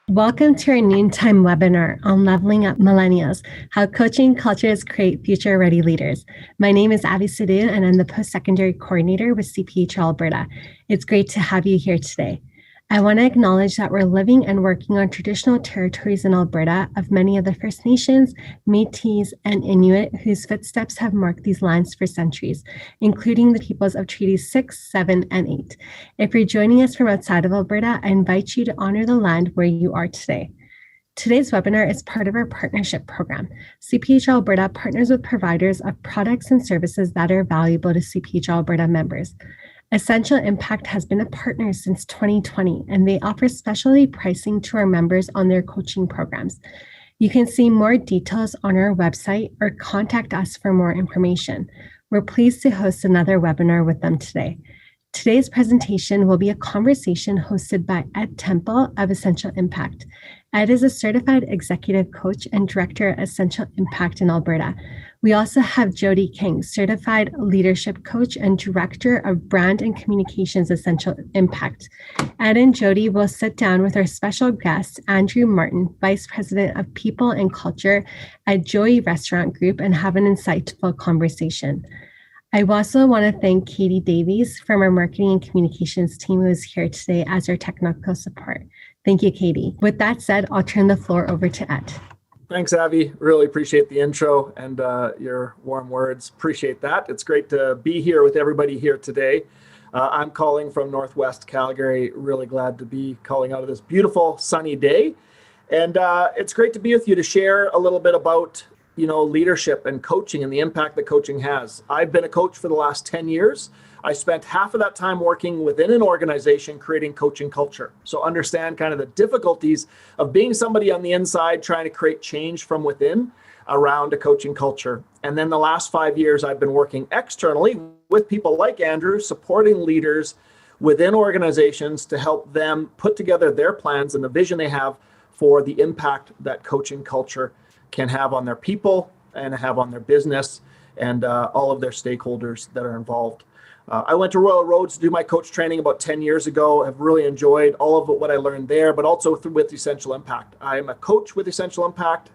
Welcome to our noontime webinar on Leveling Up Millennials, how coaching cultures create future-ready leaders. My name is Avi Sidhu, and I'm the post-secondary coordinator with CPHL Alberta. It's great to have you here today. I want to acknowledge that we're living and working on traditional territories in Alberta of many of the First Nations, Métis, and Inuit whose footsteps have marked these lands for centuries, including the peoples of Treaties 6, 7, and 8. If you're joining us from outside of Alberta, I invite you to honor the land where you are today. Today's webinar is part of our partnership program. CPHL Alberta partners with providers of products and services that are valuable to CPHL Alberta members. Essential Impact has been a partner since 2020, and they offer specialty pricing to our members on their coaching programs. You can see more details on our website or contact us for more information. We're pleased to host another webinar with them today. Today's presentation will be a conversation hosted by Ed Temple of Essential Impact. Ed is a certified executive coach and director at Essential Impact in Alberta. We also have Jody King, certified leadership coach and director of brand and communications Essential Impact. Ed and Jody will sit down with our special guest, Andrew Martin, vice president of people and culture at Joey Restaurant Group, and have an insightful conversation. I also want to thank Katie Davies from our marketing and communications team who is here today as our technical support. Thank you, Katie. With that said, I'll turn the floor over to Ed. Thanks, Avi. Really appreciate the intro and your warm words. Appreciate that. It's great to be here with everybody here today. I'm calling from Northwest Calgary. Really glad to be calling out of this beautiful sunny day. And it's great to be with you to share a little bit about leadership and coaching and the impact that coaching has. I've been a coach for the last 10 years. I spent half of that time working within an organization creating coaching culture. So understand kind of the difficulties of being somebody on the inside trying to create change from within around a coaching culture. And then the last 5 years, I've been working externally with people like Andrew, supporting leaders within organizations to help them put together their plans and the vision they have for the impact that coaching culture can have on their people and have on their business and all of their stakeholders that are involved. I went to Royal Roads to do my coach training about 10 years ago. I've really enjoyed all of what I learned there, but also with Essential Impact. I'm a coach with Essential Impact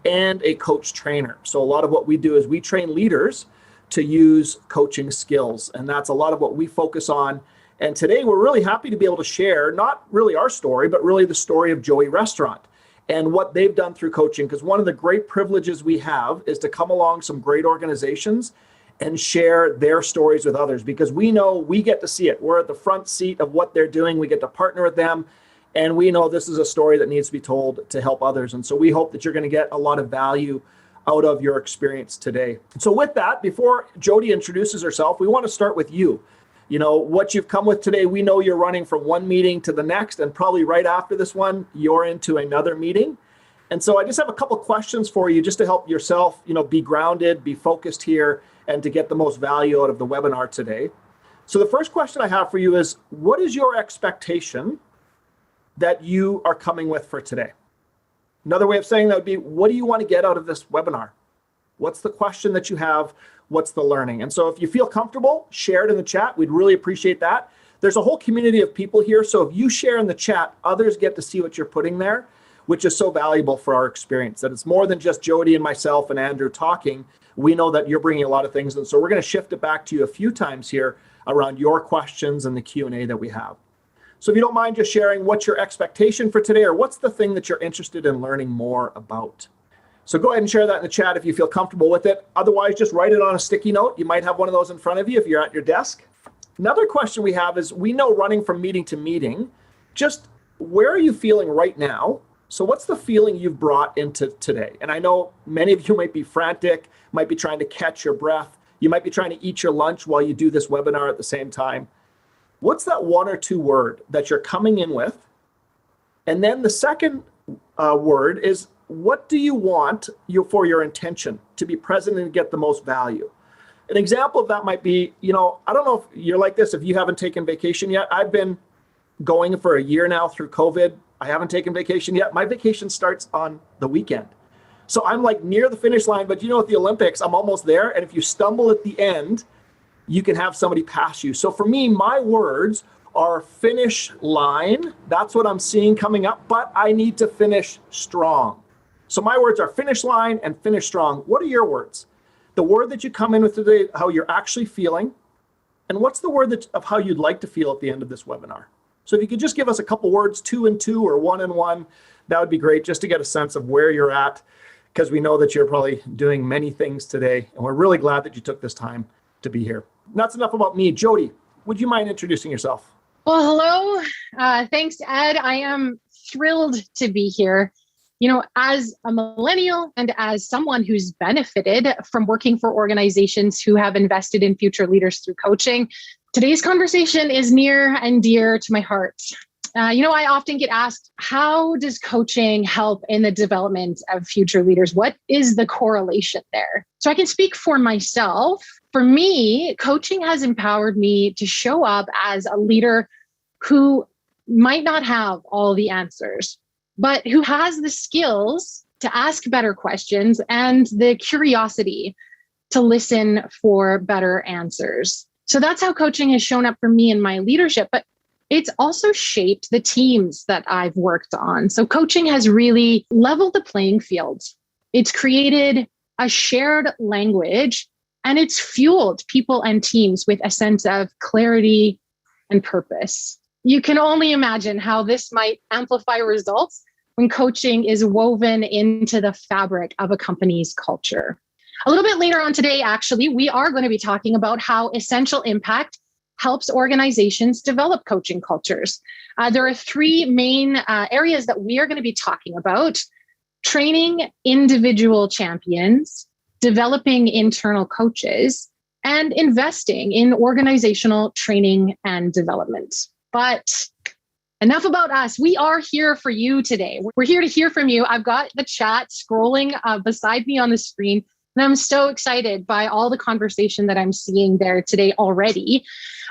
and a coach trainer. So a lot of what we do is we train leaders to use coaching skills, and that's a lot of what we focus on. And today we're really happy to be able to share not really our story, but really the story of Joey Restaurant and what they've done through coaching. Because one of the great privileges we have is to come along some great organizations and share their stories with others, because we know we get to see it. We're at the front seat of what they're doing. We get to partner with them, and we know this is a story that needs to be told to help others. And so we hope that you're going to get a lot of value out of your experience today. So with that, before Jody introduces herself, we want to start with you. What you've come with today. We know you're running from one meeting to the next, and probably right after this one, you're into another meeting. And so I just have a couple questions for you just to help yourself, be grounded, be focused here, and to get the most value out of the webinar today. So the first question I have for you is, what is your expectation that you are coming with for today? Another way of saying that would be, what do you want to get out of this webinar? What's the question that you have? What's the learning? And so if you feel comfortable, share it in the chat. We'd really appreciate that. There's a whole community of people here. So if you share in the chat, others get to see what you're putting there, which is so valuable for our experience, that it's more than just Jody and myself and Andrew talking. We know that you're bringing a lot of things. And so we're going to shift it back to you a few times here around your questions and the Q&A that we have. So if you don't mind just sharing what's your expectation for today, or what's the thing that you're interested in learning more about. So go ahead and share that in the chat if you feel comfortable with it. Otherwise, just write it on a sticky note. You might have one of those in front of you if you're at your desk. Another question we have is, we know running from meeting to meeting, just where are you feeling right now? So what's the feeling you've brought into today? And I know many of you might be frantic, might be trying to catch your breath. You might be trying to eat your lunch while you do this webinar at the same time. What's that one or two word that you're coming in with? And then the second word is, what do you want for your intention to be present and get the most value? An example of that might be, I don't know if you're like this, if you haven't taken vacation yet. I've been going for a year now through COVID. I haven't taken vacation yet. My vacation starts on the weekend. So I'm like near the finish line, but at the Olympics, I'm almost there. And if you stumble at the end, you can have somebody pass you. So for me, my words our finish line. That's what I'm seeing coming up, but I need to finish strong. So my words are finish line and finish strong. What are your words? The word that you come in with today, how you're actually feeling, and what's the word of how you'd like to feel at the end of this webinar? So if you could just give us a couple words, 2 and 2 or 1 and 1, that would be great, just to get a sense of where you're at, because we know that you're probably doing many things today, and we're really glad that you took this time to be here. And that's enough about me. Jody, would you mind introducing yourself? Well, hello. Thanks, Ed. I am thrilled to be here. You know, as a millennial and as someone who's benefited from working for organizations who have invested in future leaders through coaching, today's conversation is near and dear to my heart. I often get asked, how does coaching help in the development of future leaders? What is the correlation there? So I can speak for myself. For me, coaching has empowered me to show up as a leader who might not have all the answers, but who has the skills to ask better questions and the curiosity to listen for better answers. So that's how coaching has shown up for me in my leadership, but it's also shaped the teams that I've worked on. So coaching has really leveled the playing field. It's created a shared language, and it's fueled people and teams with a sense of clarity and purpose. You can only imagine how this might amplify results when coaching is woven into the fabric of a company's culture. A little bit later on today, actually, we are going to be talking about how essential impact helps organizations develop coaching cultures. There are 3 main areas that we are going to be talking about: training individual champions, developing internal coaches, and investing in organizational training and development. But enough about us. We are here for you today. We're here to hear from you. I've got the chat scrolling beside me on the screen, and I'm so excited by all the conversation that I'm seeing there today already.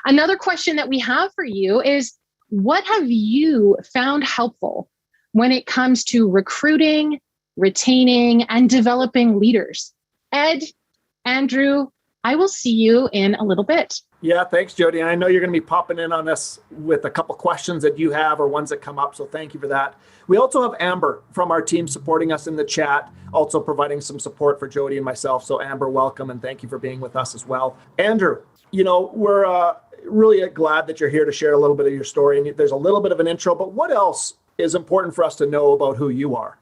Another question that we have for you is, what have you found helpful when it comes to recruiting, retaining, and developing leaders? Ed, Andrew, I will see you in a little bit. Yeah, thanks, Jody. And I know you're going to be popping in on us with a couple questions that you have or ones that come up. So thank you for that. We also have Amber from our team supporting us in the chat, also providing some support for Jody and myself. So Amber, welcome, and thank you for being with us as well. Andrew, we're really glad that you're here to share a little bit of your story. And there's a little bit of an intro, but what else is important for us to know about who you are?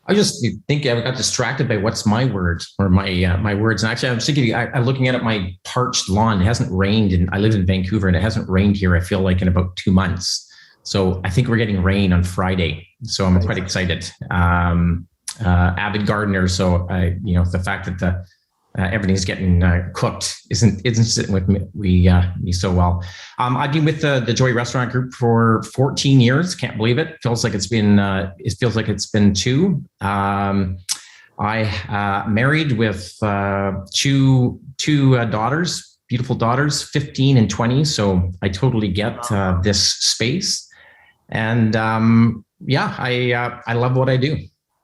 I just think I got distracted by what's my words or my words. And actually, I was thinking, I'm looking at my parched lawn. It hasn't rained, and I live in Vancouver, and it hasn't rained here, I feel like, in about 2 months. So I think we're getting rain on Friday. So I'm quite excited. Avid gardener. So the fact that everything's getting cooked isn't sitting with me so well. I've been with the Joy Restaurant Group for 14 years. Can't believe it. Feels like it's been 2. I married with two daughters, beautiful daughters, 15 and 20. So I totally get this space, and I love what I do.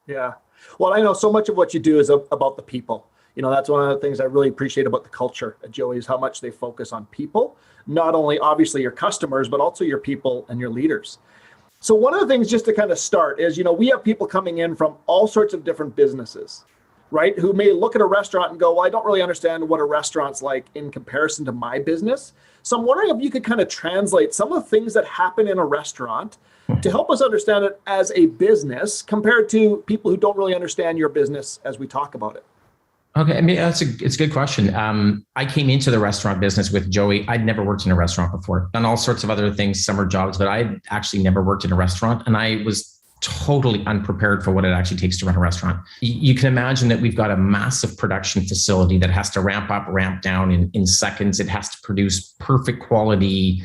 Yeah. Well, I know so much of what you do is about the people. That's one of the things I really appreciate about the culture at Joey, is how much they focus on people, not only obviously your customers, but also your people and your leaders. So one of the things, just to kind of start, is, we have people coming in from all sorts of different businesses, right? Who may look at a restaurant and go, well, I don't really understand what a restaurant's like in comparison to my business. So I'm wondering if you could kind of translate some of the things that happen in a restaurant to help us understand it as a business compared to people who don't really understand your business as we talk about it. Okay, I mean, it's a good question. I came into the restaurant business with Joey. I'd never worked in a restaurant before, done all sorts of other things, summer jobs, but I'd actually never worked in a restaurant, and I was totally unprepared for what it actually takes to run a restaurant. You can imagine that we've got a massive production facility that has to ramp up, ramp down in seconds. It has to produce perfect quality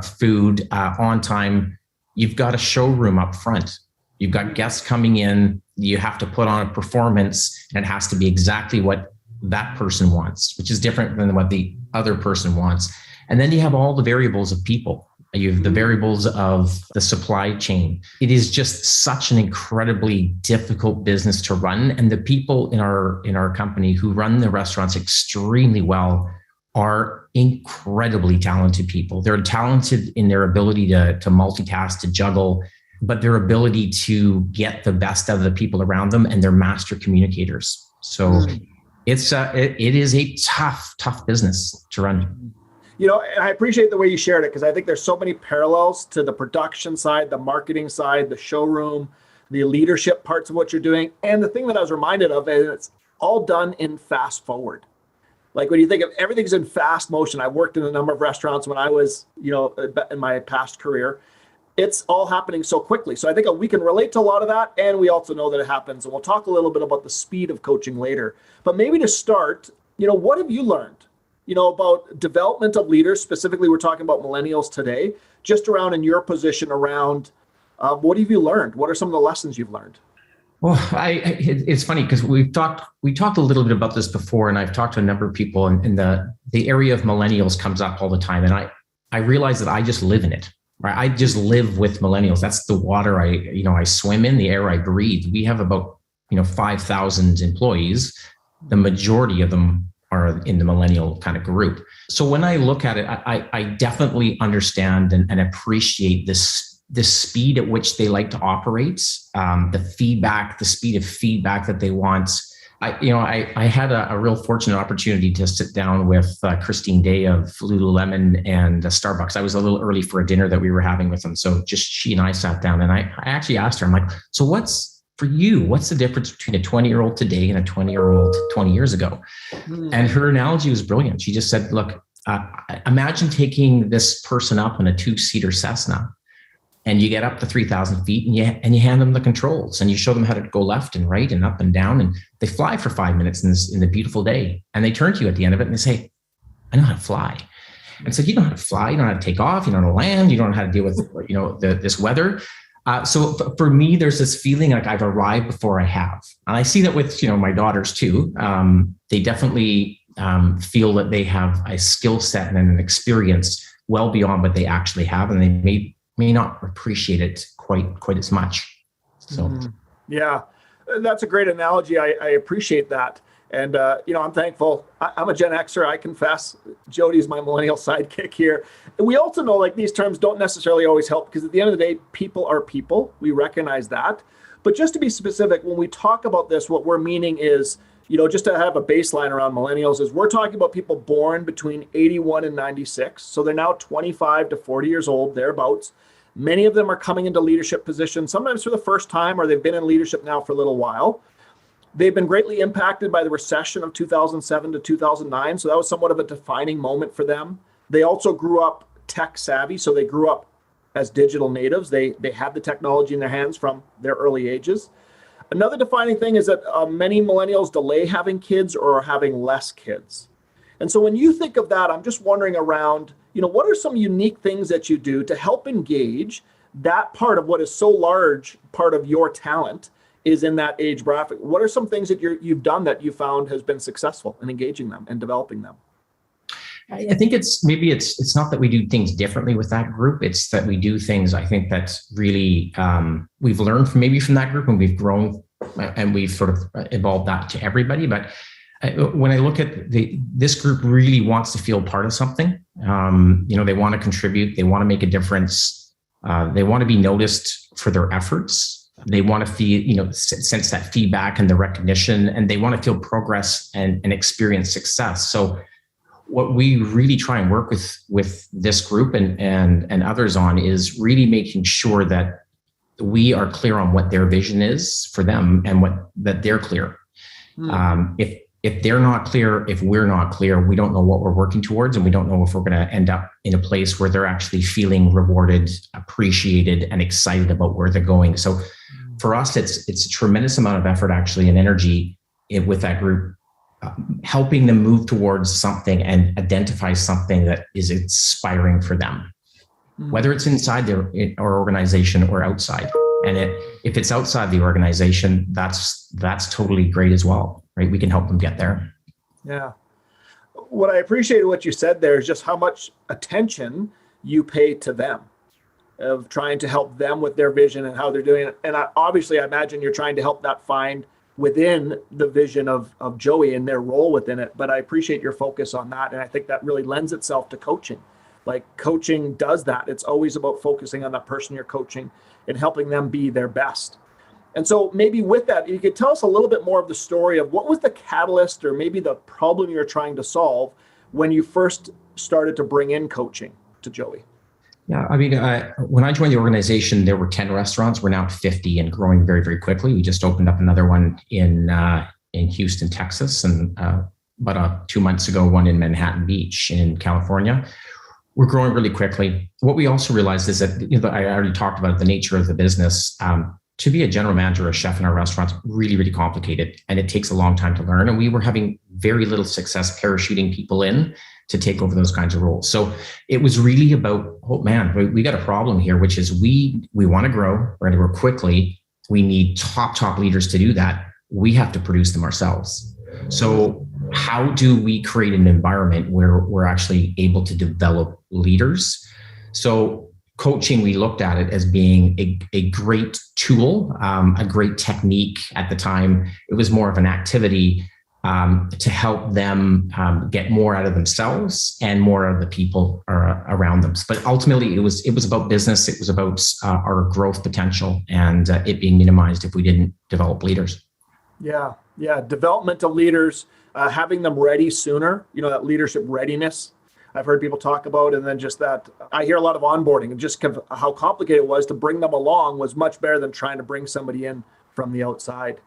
food on time. You've got a showroom up front. You've got guests coming in. You have to put on a performance, and it has to be exactly what that person wants, which is different than what the other person wants. And then you have all the variables of people. You have the variables of the supply chain. It is just such an incredibly difficult business to run. And the people in our company who run the restaurants extremely well are incredibly talented people. They're talented in their ability to multitask, to juggle, but their ability to get the best out of the people around them, and they're master communicators. So it is a tough business to run. You know, and I appreciate the way you shared it, because I think there's so many parallels to the production side, the marketing side, the showroom, the leadership parts of what you're doing. And the thing that I was reminded of is it's all done in fast forward. Like when you think of everything's in fast motion, I worked in a number of restaurants when I was, in my past career. It's all happening so quickly. So I think we can relate to a lot of that. And we also know that it happens. And we'll talk a little bit about the speed of coaching later. But maybe to start, what have you learned, about development of leaders? Specifically, we're talking about millennials today, just around in your position around what have you learned? What are some of the lessons you've learned? Well, it's funny because we talked a little bit about this before, and I've talked to a number of people, and the area of millennials comes up all the time. And I realize that I just live in it, right? I just live with millennials. That's the water I swim in, the air I breathe. We have about, 5,000 employees. The majority of them are in the millennial kind of group. So when I look at it, I definitely understand and appreciate the speed at which they like to operate, the speed of feedback that they want. I had a real fortunate opportunity to sit down with Christine Day of Lululemon and Starbucks. I was a little early for a dinner that we were having with them. So just she and I sat down, and I actually asked her, I'm like, so what's the difference between a 20-year-old today and a 20-year-old 20 years ago? And her analogy was brilliant. She just said, look, imagine taking this person up in a 2-seater Cessna, and you get up to 3,000 feet and you hand them the controls, and you show them how to go left and right and up and down. And they fly for 5 minutes in the beautiful day. And they turn to you at the end of it and they say, I know how to fly. And so you know how to fly, you know how to take off, you know how to land, you don't know how to deal with, this weather. So for me, there's this feeling like I've arrived before I have. And I see that with, my daughters too. They definitely feel that they have a skill set and an experience well beyond what they actually have. And they may not appreciate it quite as much. So, yeah, that's a great analogy. I appreciate that. And, I'm thankful. I'm a Gen Xer, I confess. Jody's my millennial sidekick here. And we also know these terms don't necessarily always help, because at the end of the day, people are people. We recognize that. But just to be specific, when we talk about this, what we're meaning is, just to have a baseline around millennials, is we're talking about people born between 81 and 96. So they're now 25 to 40 years old, thereabouts. Many of them are coming into leadership positions, sometimes for the first time, or they've been in leadership now for a little while. They've been greatly impacted by the recession of 2007 to 2009. So that was somewhat of a defining moment for them. They also grew up tech savvy. So they grew up as digital natives. They had the technology in their hands from their early ages. Another defining thing is that many millennials delay having kids or are having less kids. And so when you think of that, I'm just wondering around, what are some unique things that you do to help engage that part of what is so large part of your talent is in that age bracket? What are some things that you've done that you found has been successful in engaging them and developing them? I think it's not that we do things differently with that group. It's that we do things, I think, that's really we've learned from that group, and we've grown and we've sort of evolved that to everybody. But when I look at this group really wants to feel part of something. They want to contribute. They want to make a difference. They want to be noticed for their efforts. They want to feel, sense that feedback and the recognition, and they want to feel progress and experience success. So what we really try and work with this group and others on is really making sure that we are clear on what their vision is for them and that they're clear. If they're not clear, if we're not clear, we don't know what we're working towards, and we don't know if we're going to end up in a place where they're actually feeling rewarded, appreciated, and excited about where they're going. So for us, it's a tremendous amount of effort actually and energy with that group, helping them move towards something and identify something that is inspiring for them, whether it's inside our organization or outside. And if it's outside the organization, that's totally great as well, right? We can help them get there. Yeah. What I appreciated what you said there is just how much attention you pay to them, of trying to help them with their vision and how they're doing it. And obviously, I imagine you're trying to help that find within the vision of Joey and their role within it. But I appreciate your focus on that. And I think that really lends itself to coaching. Like coaching does that. It's always about focusing on that person you're coaching and helping them be their best. And so maybe with that, you could tell us a little bit more of the story of what was the catalyst or maybe the problem you're trying to solve when you first started to bring in coaching to Joey. Yeah, I mean, when I joined the organization, there were 10 restaurants. We're now at 50 and growing very, very quickly. We just opened up another one in Houston, Texas, and about 2 months ago, one in Manhattan Beach in California. We're growing really quickly. What we also realized is that, I already talked about the nature of the business. To be a general manager or a chef in our restaurants, really, really complicated, and it takes a long time to learn. And we were having very little success parachuting people in to take over those kinds of roles. So it was really about, oh man, we got a problem here, which is we want to grow. We're going to grow quickly. We need top leaders to do that. We have to produce them ourselves. So how do we create an environment where we're actually able to develop leaders? So coaching, we looked at it as being a great tool, a great technique at the time. It was more of an activity to help them get more out of themselves and more out of the people around them. But ultimately, it was about business. It was about our growth potential and it being minimized if we didn't develop leaders. Yeah. Development of leaders, having them ready sooner, that leadership readiness. I've heard people talk about, and then just that I hear a lot of onboarding and just how complicated it was to bring them along was much better than trying to bring somebody in from the outside.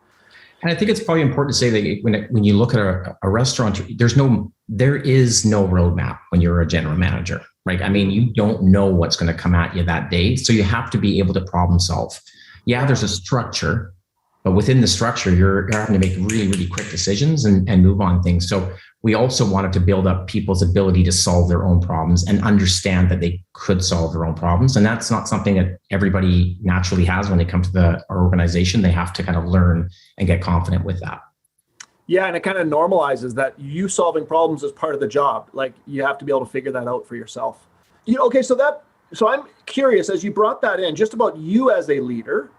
And I think it's probably important to say that when you look at a restaurant, there is no roadmap when you're a general manager, right? I mean, you don't know what's going to come at you that day. So you have to be able to problem solve. Yeah, there's a structure, but within the structure, you're having to make really, really quick decisions and move on things. So we also wanted to build up people's ability to solve their own problems and understand that they could solve their own problems. And that's not something that everybody naturally has when they come to our organization. They have to kind of learn and get confident with that. Yeah, and it kind of normalizes that you solving problems is part of the job. Like you have to be able to figure that out for yourself. Okay, so I'm curious, as you brought that in, just about you as a leader,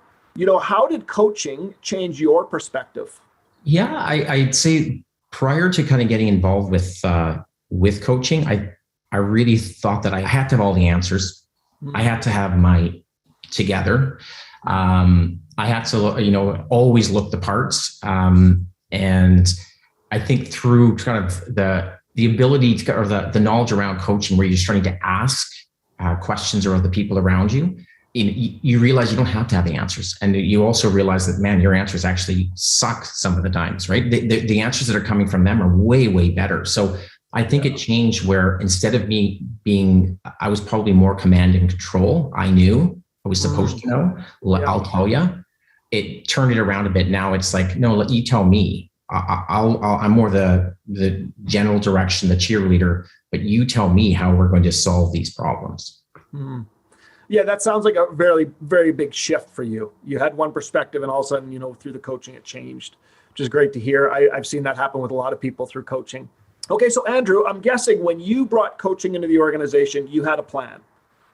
how did coaching change your perspective? Yeah, I'd say prior to kind of getting involved with coaching, I really thought that I had to have all the answers. Mm-hmm. I had to have my together. I had to, always look the parts. And I think through kind of the ability to, or the knowledge around coaching, where you're starting to ask questions of the people around you, you realize you don't have to have the answers. And you also realize that, man, your answers actually suck some of the times, right? The answers that are coming from them are way, way better. So I think it changed where instead of me I was probably more command and control. I knew I was supposed to know. I'll tell you. It turned it around a bit. Now it's like, no, let you tell me. I'm more the general direction, the cheerleader, but you tell me how we're going to solve these problems. Mm. Yeah, that sounds like a very, very big shift for you. You had one perspective and all of a sudden, through the coaching, it changed, which is great to hear. I've seen that happen with a lot of people through coaching. Okay, so Andrew, I'm guessing when you brought coaching into the organization, you had a plan.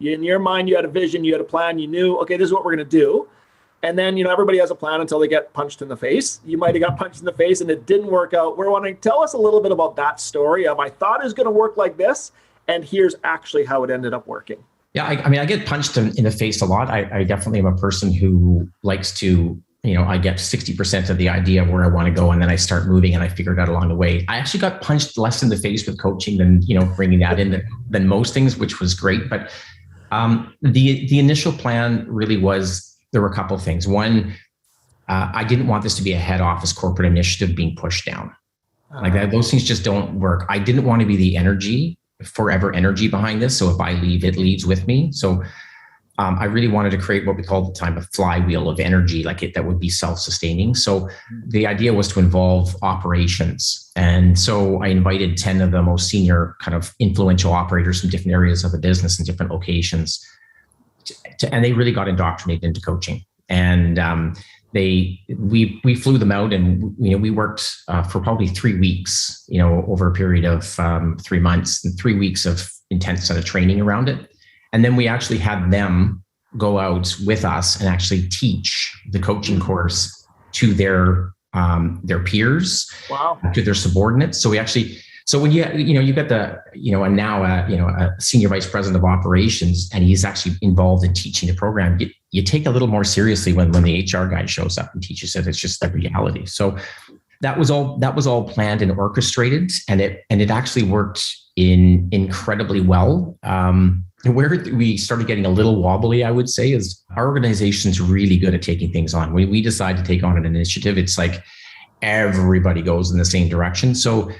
In your mind, you had a vision, you had a plan, you knew, okay, this is what we're going to do. And then, everybody has a plan until they get punched in the face. You might have got punched in the face and it didn't work out. We're wanting to tell us a little bit about that story of I thought it was going to work like this, and here's actually how it ended up working. Yeah, I get punched in the face a lot. I definitely am a person who likes to, I get 60% of the idea of where I want to go, and then I start moving and I figure it out along the way. I actually got punched less in the face with coaching than, bringing that in than most things, which was great. But the initial plan really was, there were a couple of things. One, I didn't want this to be a head office corporate initiative being pushed down. Like that, those things just don't work. I didn't want to be the forever energy behind this. So if I leave, it leaves with me. So I really wanted to create what we called at the time a flywheel of energy, that would be self-sustaining. So the idea was to involve operations. And so I invited 10 of the most senior kind of influential operators from different areas of the business and different locations. And they really got indoctrinated into coaching. And we flew them out, and we worked for probably 3 weeks, over a period of 3 months, and 3 weeks of intense sort of training around it. And then we actually had them go out with us and actually teach the coaching course to their their peers, Wow. to their subordinates. So when you got a senior vice president of operations, and he's actually involved in teaching the program, you take a little more seriously when the HR guy shows up and teaches it. It's just the reality. So that was all planned and orchestrated, and it actually worked incredibly well. Where we started getting a little wobbly, I would say, is our organization's really good at taking things on. When we decide to take on an initiative, it's like everybody goes in the same direction. So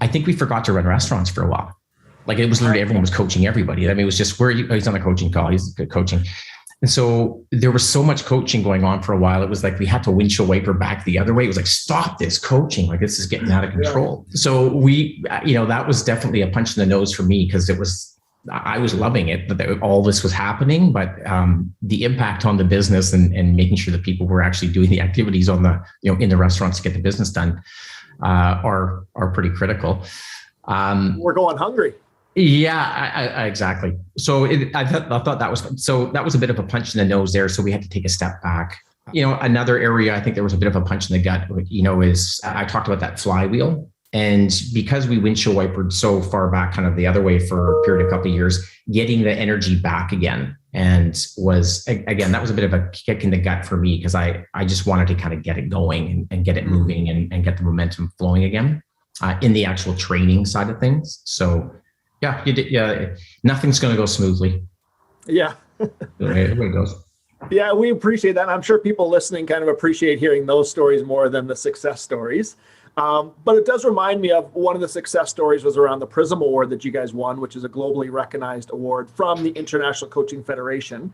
I think we forgot to run restaurants for a while. Like, it was literally everyone was coaching everybody. I mean, it was just, he's on a coaching call, he's good coaching. And so there was so much coaching going on for a while. It was like we had to windshield wiper back the other way. It was like, stop this coaching. Like, this is getting out of control. Yeah. So that was definitely a punch in the nose for me, because I was loving it, that all this was happening, but the impact on the business and making sure that people were actually doing the activities on in the restaurants to get the business done are pretty critical. We're going hungry. Yeah, exactly. So I thought that was a bit of a punch in the nose there. So we had to take a step back. Another area I think there was a bit of a punch in the gut, is I talked about that flywheel. And because we windshield wipered so far back, kind of the other way for a period of a couple of years, getting the energy back again, and that was a bit of a kick in the gut for me, because I just wanted to kind of get it going and get it moving and get the momentum flowing again in the actual training side of things. So nothing's going to go smoothly. Yeah. The way it goes. Yeah, we appreciate that. And I'm sure people listening kind of appreciate hearing those stories more than the success stories. But it does remind me of one of the success stories was around the Prism Award that you guys won, which is a globally recognized award from the International Coaching Federation.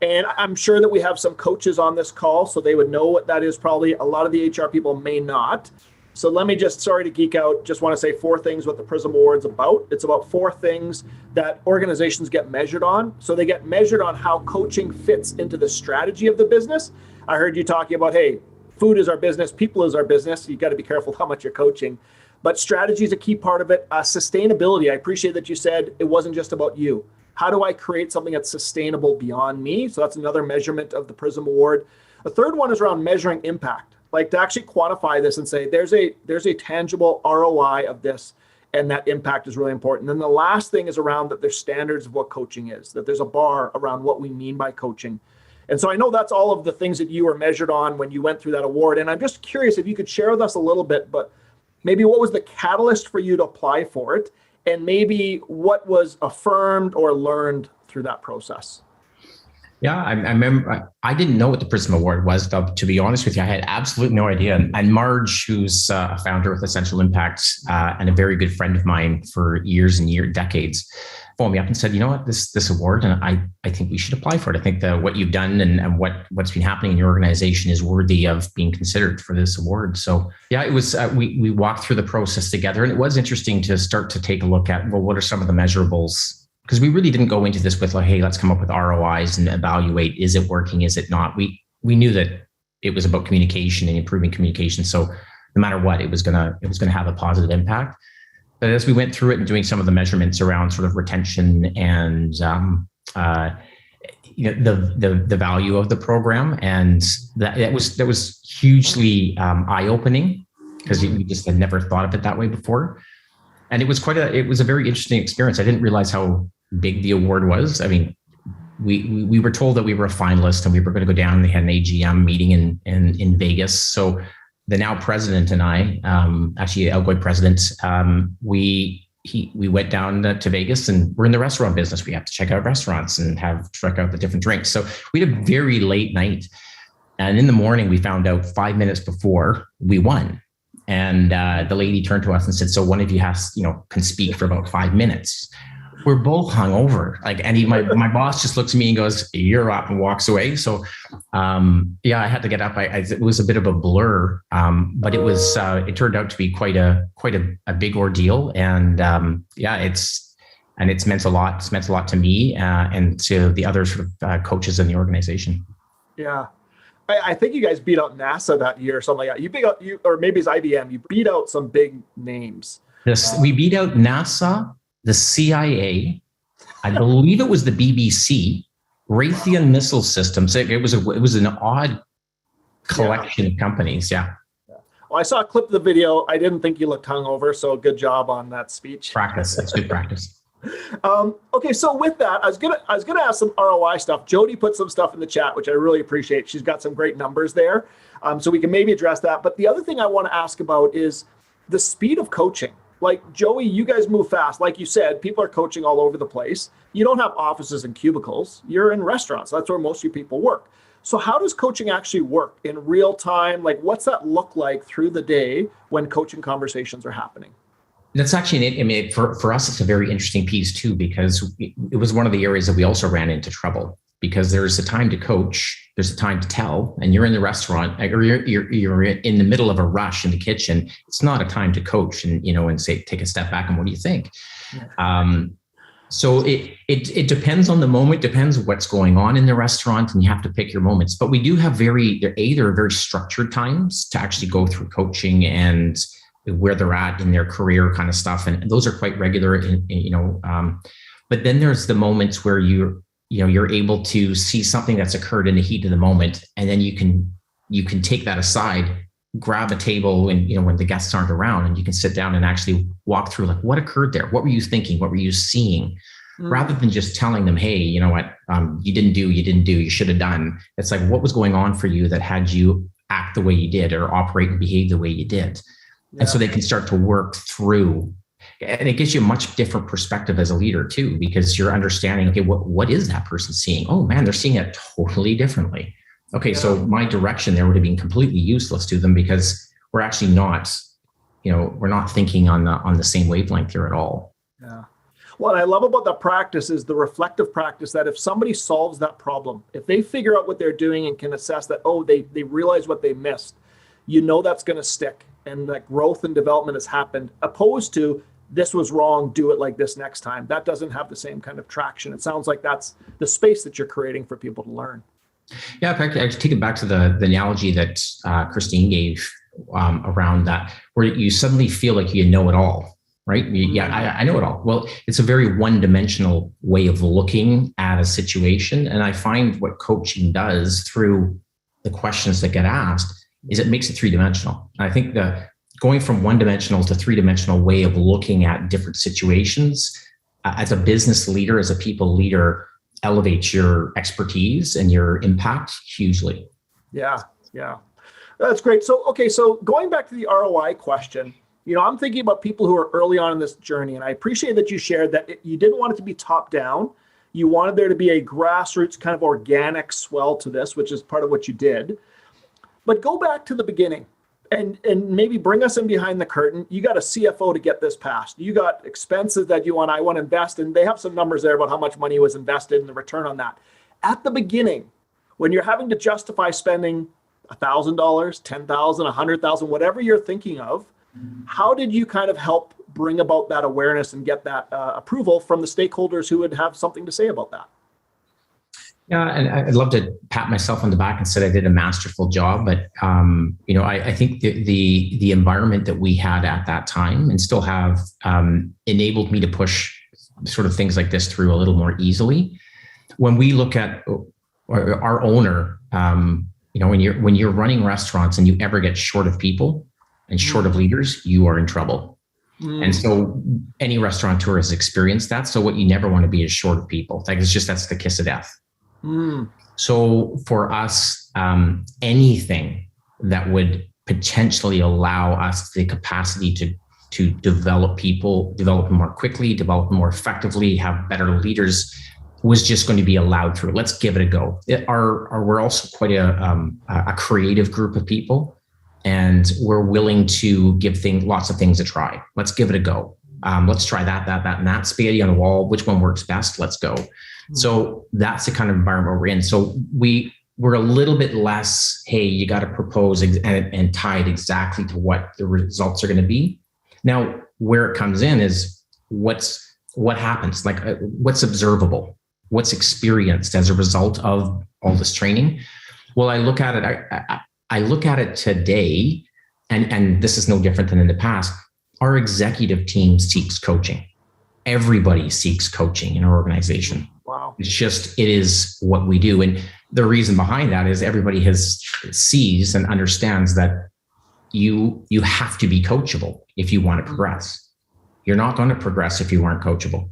And I'm sure that we have some coaches on this call, so they would know what that is. Probably a lot of the HR people may not. So let me sorry to geek out, just want to say 4 things what the Prism Award's about. It's about 4 things that organizations get measured on. So they get measured on how coaching fits into the strategy of the business. I heard you talking about, hey, food is our business, people is our business. You got to be careful how much you're coaching. But strategy is a key part of it. Sustainability, I appreciate that you said it wasn't just about you. How do I create something that's sustainable beyond me? So that's another measurement of the Prism Award. A third one is around measuring impact, like to actually quantify this and say there's a tangible ROI of this, and that impact is really important. And then the last thing is around that there's standards of what coaching is, that there's a bar around what we mean by coaching. And so I know that's all of the things that you were measured on when you went through that award. And I'm just curious if you could share with us a little bit, but maybe what was the catalyst for you to apply for it? And maybe what was affirmed or learned through that process? Yeah, I remember, I didn't know what the Prism Award was, though, to be honest with you. I had absolutely no idea. And Marge, who's a founder with Essential Impact and a very good friend of mine for years and decades, phoned me up and said, you know what, this award, and I think we should apply for it. I think that what you've done and what's been happening in your organization is worthy of being considered for this award. So yeah, it was, we walked through the process together, and it was interesting to start to take a look at, well, what are some of the measurables? Because we really didn't go into this with like, hey, let's come up with ROIs and evaluate, is it working, is it not? We knew that it was about communication and improving communication. So no matter what, it was gonna have a positive impact. But as we went through it and doing some of the measurements around sort of retention and the value of the program, and that was hugely eye-opening, because we just had never thought of it that way before. And it was a very interesting experience. I didn't realize how big the award was. I mean, we were told that we were a finalist and we were going to go down, and they had an AGM meeting in Vegas. So the now president and I, actually outgoing president, we went down to Vegas, and we're in the restaurant business. We have to check out restaurants and check out the different drinks. So we had a very late night, and in the morning we found out 5 minutes before we won. And the lady turned to us and said, so one of you can speak for about 5 minutes. We're both hungover. My boss just looks at me and goes, you're up, and walks away. So I had to get up. It was a bit of a blur, but it turned out to be quite a big ordeal. And it's meant a lot. It's meant a lot to me and to the other sort of coaches in the organization. Yeah. I think you guys beat out NASA that year or something like that. You beat out or maybe it's IBM. You beat out some big names. We beat out NASA, the CIA, I believe it was the BBC, Raytheon Missile Systems. It was an odd collection of companies. Yeah. Well, I saw a clip of the video. I didn't think you looked hungover, so good job on that speech. Practice. It's good practice. Okay, so with that, I was gonna ask some ROI stuff. Jody put some stuff in the chat, which I really appreciate. She's got some great numbers there, so we can maybe address that. But the other thing I want to ask about is the speed of coaching. Like Joey, you guys move fast. Like you said, people are coaching all over the place. You don't have offices and cubicles. You're in restaurants. That's where most of your people work. So how does coaching actually work in real time? Like, what's that look like through the day when coaching conversations are happening? That's actually, I mean, for us, it's a very interesting piece too, because it was one of the areas that we also ran into trouble, because there's a time to coach, there's a time to tell, and you're in the restaurant or you're in the middle of a rush in the kitchen. It's not a time to coach and say, take a step back and what do you think? Yeah. So it depends on the moment, depends what's going on in the restaurant, and you have to pick your moments. But we do have there are very structured times to actually go through coaching and where they're at in their career kind of stuff. And those are quite regular, but then there's the moments where you're able to see something that's occurred in the heat of the moment. And then you can take that aside, grab a table when the guests aren't around, and you can sit down and actually walk through like what occurred there. What were you thinking? What were you seeing? Rather than just telling them, hey, you know what, you didn't do, you should have done. It's like, what was going on for you that had you act the way you did or operate and behave the way you did? Yeah. And so they can start to work through, and it gives you a much different perspective as a leader too, because you're understanding, okay, what is that person seeing? Oh man, they're seeing it totally differently. Okay, yeah. So my direction there would have been completely useless to them because we're actually not, we're not thinking on the same wavelength here at all. Yeah. What I love about that practice is the reflective practice, that if somebody solves that problem, if they figure out what they're doing and can assess that, they realize what they missed, that's going to stick and that growth and development has happened, opposed to this was wrong, do it like this next time. That doesn't have the same kind of traction. It sounds like that's the space that you're creating for people to learn. Yeah, in fact, I take it back to the analogy that Christine gave around that, where you suddenly feel like you know it all, right? I know it all. Well, it's a very one-dimensional way of looking at a situation. And I find what coaching does through the questions that get asked is it makes it three-dimensional. I think going from one-dimensional to three-dimensional way of looking at different situations as a business leader, as a people leader, elevates your expertise and your impact hugely. Yeah. That's great. So going back to the ROI question, I'm thinking about people who are early on in this journey, and I appreciate that you shared that you didn't want it to be top down. You wanted there to be a grassroots kind of organic swell to this, which is part of what you did. But go back to the beginning and maybe bring us in behind the curtain. You got a CFO to get this passed. You got expenses that I want to invest in. They have some numbers there about how much money was invested and the return on that. At the beginning, when you're having to justify spending $1,000, $10,000, $100,000, whatever you're thinking of, how did you kind of help bring about that awareness and get that approval from the stakeholders who would have something to say about that? Yeah, and I'd love to pat myself on the back and say I did a masterful job, but I think the environment that we had at that time and still have enabled me to push sort of things like this through a little more easily. When we look at our owner, when you're running restaurants and you ever get short of people and short of leaders, you are in trouble. And so any restaurateur has experienced that. So what you never want to be is short of people. Like that's the kiss of death. So for us, anything that would potentially allow us the capacity to develop people, develop them more quickly, develop them more effectively, have better leaders, was just going to be allowed through. Let's give it a go. We're also quite a creative group of people, and we're willing to give lots of things a try. Let's give it a go. Let's try that, and that. Spaghetti on the wall. Which one works best? Let's go. So that's the kind of environment we're in. So we're a little bit less, hey, you got to propose and tie it exactly to what the results are going to be. Now, where it comes in is what happens, like what's observable, what's experienced as a result of all this training. Well, I look at it, I look at it today, and this is no different than in the past. Our executive team seeks coaching. Everybody seeks coaching in our organization. Wow. It is what we do. And the reason behind that is everybody sees and understands that you have to be coachable if you want to progress. You're not going to progress if you aren't coachable.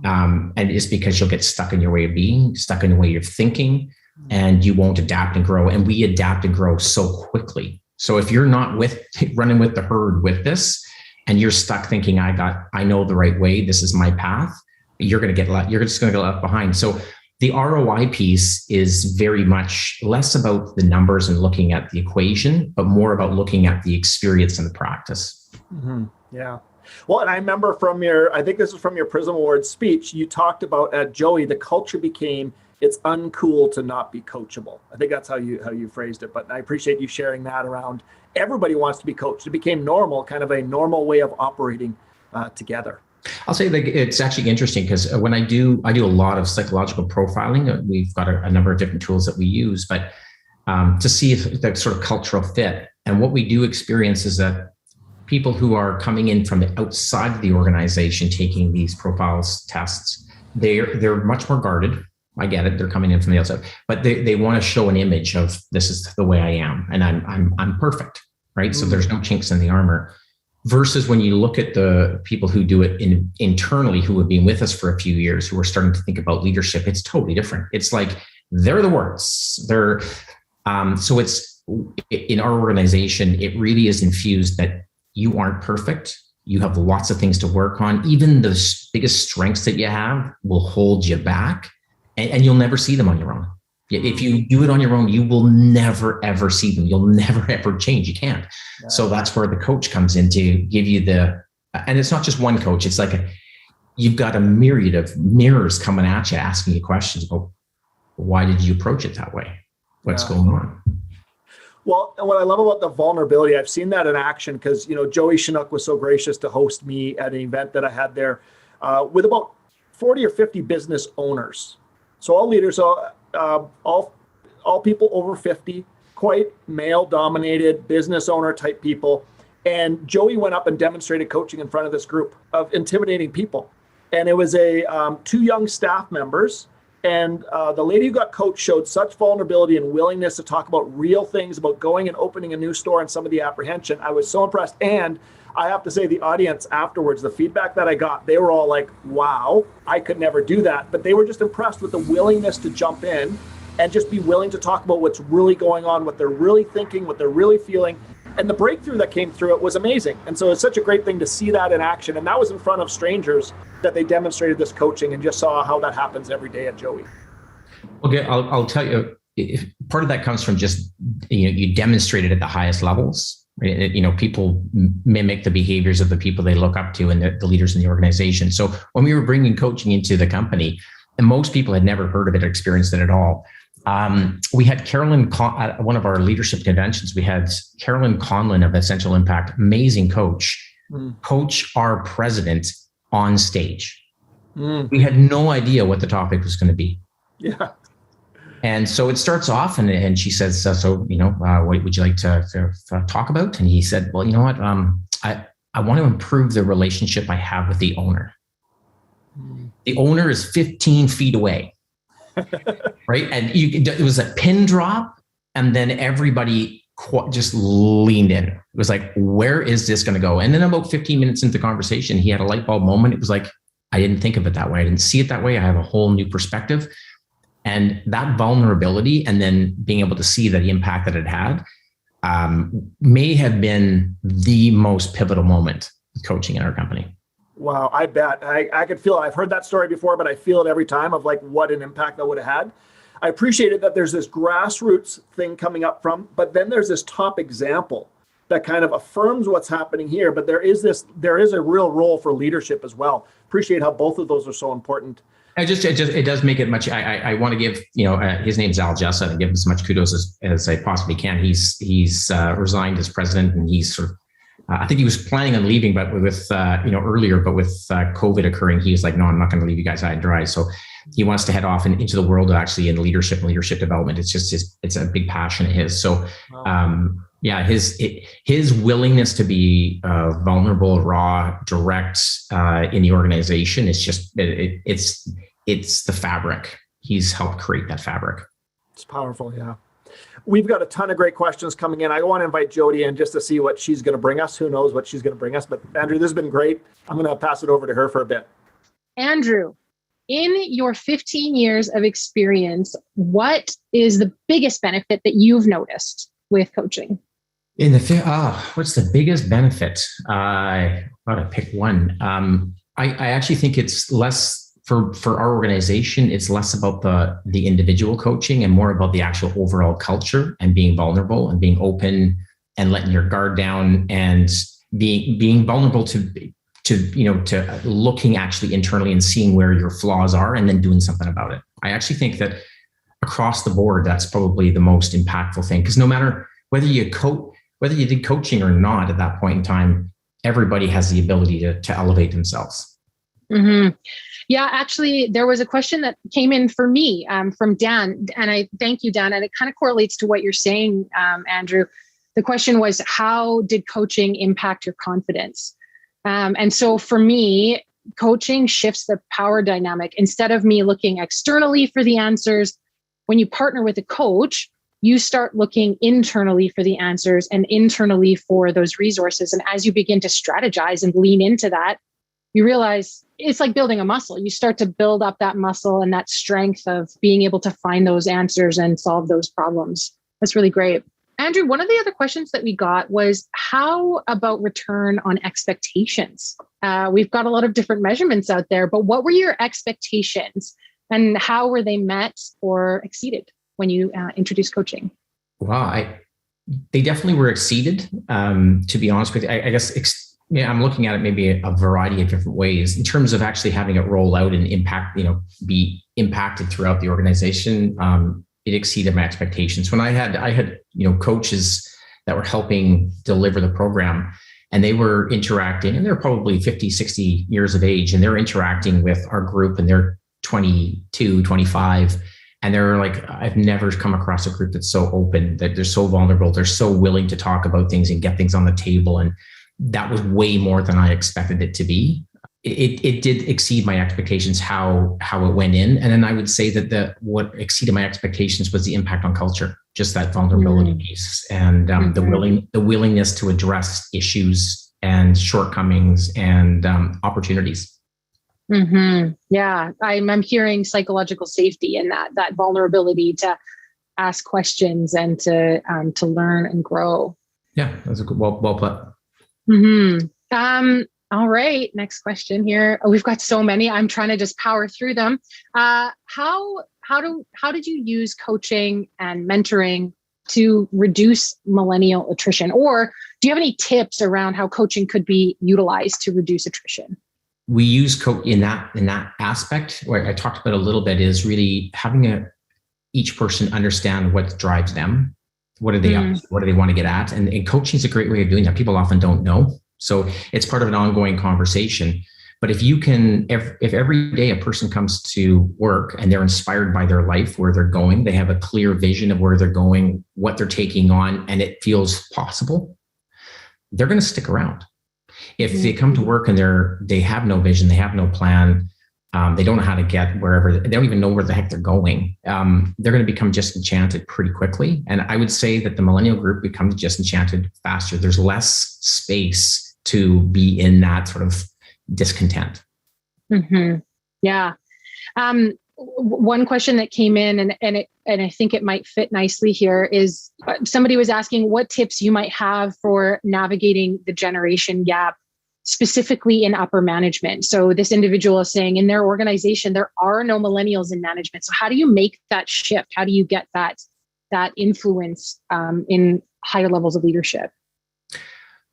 And it's because you'll get stuck in your way of being, stuck in the way of thinking, and you won't adapt and grow. And we adapt and grow so quickly. So if you're not running with the herd with this, and you're stuck thinking, I know the right way, this is my path, you're just going to get left behind. So the ROI piece is very much less about the numbers and looking at the equation, but more about looking at the experience and the practice. Mm-hmm. Yeah. Well, and I remember I think this is from your Prism Award speech, you talked about at Joey, the culture became, it's uncool to not be coachable. I think that's how you phrased it, but I appreciate you sharing that around. Everybody wants to be coached. It became normal, kind of a normal way of operating together. I'll say that it's actually interesting because when I do a lot of psychological profiling. We've got a number of different tools that we use, but to see if the sort of cultural fit. And what we do experience is that people who are coming in from the outside of the organization taking these profiles tests, they're much more guarded. I get it. They're coming in from the outside, but they want to show an image of this is the way I am, and I'm perfect, right? So there's no chinks in the armor. Versus when you look at the people who do it internally, who have been with us for a few years, who are starting to think about leadership, it's totally different. It's like they're the words. So it's in our organization, it really is infused that you aren't perfect. You have lots of things to work on. Even the biggest strengths that you have will hold you back, and you'll never see them on your own. If you do it on your own, you will never, ever see them. You'll never, ever change. You can't. Yeah. So that's where the coach comes in to give you and it's not just one coach. It's like you've got a myriad of mirrors coming at you, asking you questions about why did you approach it that way? What's going on? Well, and what I love about the vulnerability, I've seen that in action because, Joey Chinook was so gracious to host me at an event that I had there with about 40 or 50 business owners. So all leaders, all people over 50, quite male dominated business owner type people. And Joey went up and demonstrated coaching in front of this group of intimidating people. And it was two young staff members. And the lady who got coached showed such vulnerability and willingness to talk about real things, about going and opening a new store and some of the apprehension. I was so impressed. And I have to say, the audience afterwards, the feedback that I got, they were all like, wow, I could never do that. But they were just impressed with the willingness to jump in and just be willing to talk about what's really going on, what they're really thinking, what they're really feeling. And the breakthrough that came through it was amazing. And so it's such a great thing to see that in action. And that was in front of strangers that they demonstrated this coaching, and just saw how that happens every day at Joey. Okay, I'll tell you, part of that comes from just, you demonstrate it at the highest levels. People mimic the behaviors of the people they look up to and the leaders in the organization. So when we were bringing coaching into the company, and most people had never heard of it, experienced it at all. We had Carolyn at one of our leadership conventions. We had Carolyn Conlon of Essential Impact, amazing coach, coach our president on stage. We had no idea what the topic was going to be. Yeah. And so it starts off, and she says, what would you like to talk about? And he said, well, you know what? I want to improve the relationship I have with the owner. The owner is 15 feet away, right? And it was a pin drop, and then everybody just leaned in. It was like, where is this going to go? And then about 15 minutes into the conversation, he had a light bulb moment. It was like, I didn't think of it that way. I didn't see it that way. I have a whole new perspective. And that vulnerability, and then being able to see the impact that it had, may have been the most pivotal moment with coaching in our company. Wow, I bet. I could feel it. I've heard that story before, but I feel it every time of like what an impact that would have had. I appreciated that there's this grassroots thing coming up from, but then there's this top example that kind of affirms what's happening here. But there is a real role for leadership as well. Appreciate how both of those are so important. It does make it much. I want to give, his name's Al Jessa, and give him as much kudos as I possibly can. He's resigned as president, and he's sort of, I think he was planning on leaving, but with earlier, but with COVID occurring, he was like, no, I'm not going to leave you guys high and dry. So he wants to head off into the world actually in leadership and leadership development. It's just it's a big passion of his. So his willingness to be vulnerable, raw, direct in the organization is just it's the fabric. He's helped create that fabric. It's powerful, yeah. We've got a ton of great questions coming in. I want to invite Jody in just to see what she's going to bring us. Who knows what she's going to bring us? But Andrew, this has been great. I'm going to pass it over to her for a bit. Andrew, in your 15 years of experience, what is the biggest benefit that you've noticed with coaching? What's the biggest benefit? I gotta pick one. I actually think it's less for our organization. It's less about the individual coaching and more about the actual overall culture and being vulnerable and being open and letting your guard down and being vulnerable to looking actually internally and seeing where your flaws are and then doing something about it. I actually think that across the board, that's probably the most impactful thing, because no matter whether you did coaching or not at that point in time, everybody has the ability to elevate themselves. Mm-hmm. Yeah, actually, there was a question that came in for me from Dan, and I thank you, Dan, and it kind of correlates to what you're saying, Andrew. The question was, how did coaching impact your confidence? And so for me, coaching shifts the power dynamic. Instead of me looking externally for the answers, when you partner with a coach, you start looking internally for the answers and internally for those resources. And as you begin to strategize and lean into that, you realize it's like building a muscle. You start to build up that muscle and that strength of being able to find those answers and solve those problems. That's really great. Andrew, one of the other questions that we got was, how about return on expectations? We've got a lot of different measurements out there, but what were your expectations and how were they met or exceeded when you introduced coaching? Wow, they definitely were exceeded. To be honest with you, I guess I'm looking at it maybe a variety of different ways in terms of actually having it roll out and be impacted throughout the organization. It exceeded my expectations. When I had coaches that were helping deliver the program, and they were interacting, and they're probably 50, 60 years of age, and they're interacting with our group, and they're 22, 25. And they're like, I've never come across a group that's so open, that they're so vulnerable. They're so willing to talk about things and get things on the table. And that was way more than I expected it to be. It did exceed my expectations how it went in. And then I would say that what exceeded my expectations was the impact on culture, just that vulnerability piece and the willingness to address issues and shortcomings and opportunities. Mm-hmm. Yeah, I'm hearing psychological safety and that vulnerability to ask questions and to learn and grow. Yeah, that's a good, well put. Mm-hmm. All right, next question here. Oh, we've got so many. I'm trying to just power through them. How did you use coaching and mentoring to reduce millennial attrition? Or do you have any tips around how coaching could be utilized to reduce attrition? We use in that aspect, where I talked about a little bit, is really having each person understand what drives them. What are they up to? What do they want to get at? And coaching is a great way of doing that. People often don't know. So it's part of an ongoing conversation. But if every day a person comes to work and they're inspired by their life, where they're going, they have a clear vision of where they're going, what they're taking on, and it feels possible, they're going to stick around. If they come to work and they have no vision, they have no plan, they don't know how to get wherever, they don't even know where the heck they're going, they're going to become disenchanted pretty quickly. And I would say that the millennial group becomes disenchanted faster. There's less space to be in that sort of discontent. Mm-hmm. Yeah. One question that came in, and I think it might fit nicely here, is somebody was asking what tips you might have for navigating the generation gap, specifically in upper management. So this individual is saying in their organization, there are no millennials in management. So how do you make that shift? How do you get that influence in higher levels of leadership?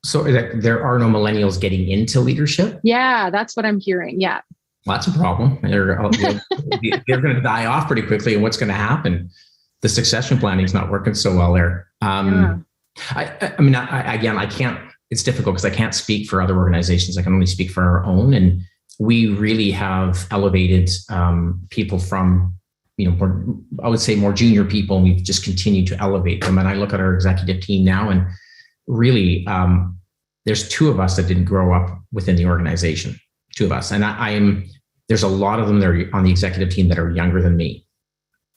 So there are no millennials getting into leadership? Yeah, that's what I'm hearing. Yeah. Well, that's a problem. They're going to die off pretty quickly. And what's going to happen? The succession planning is not working so well there. I can't, it's difficult because I can't speak for other organizations. I can only speak for our own. And we really have elevated people from, I would say more junior people, and we've just continued to elevate them. And I look at our executive team now, and really, there's two of us that didn't grow up within the organization, two of us. And there's a lot of them that are on the executive team that are younger than me.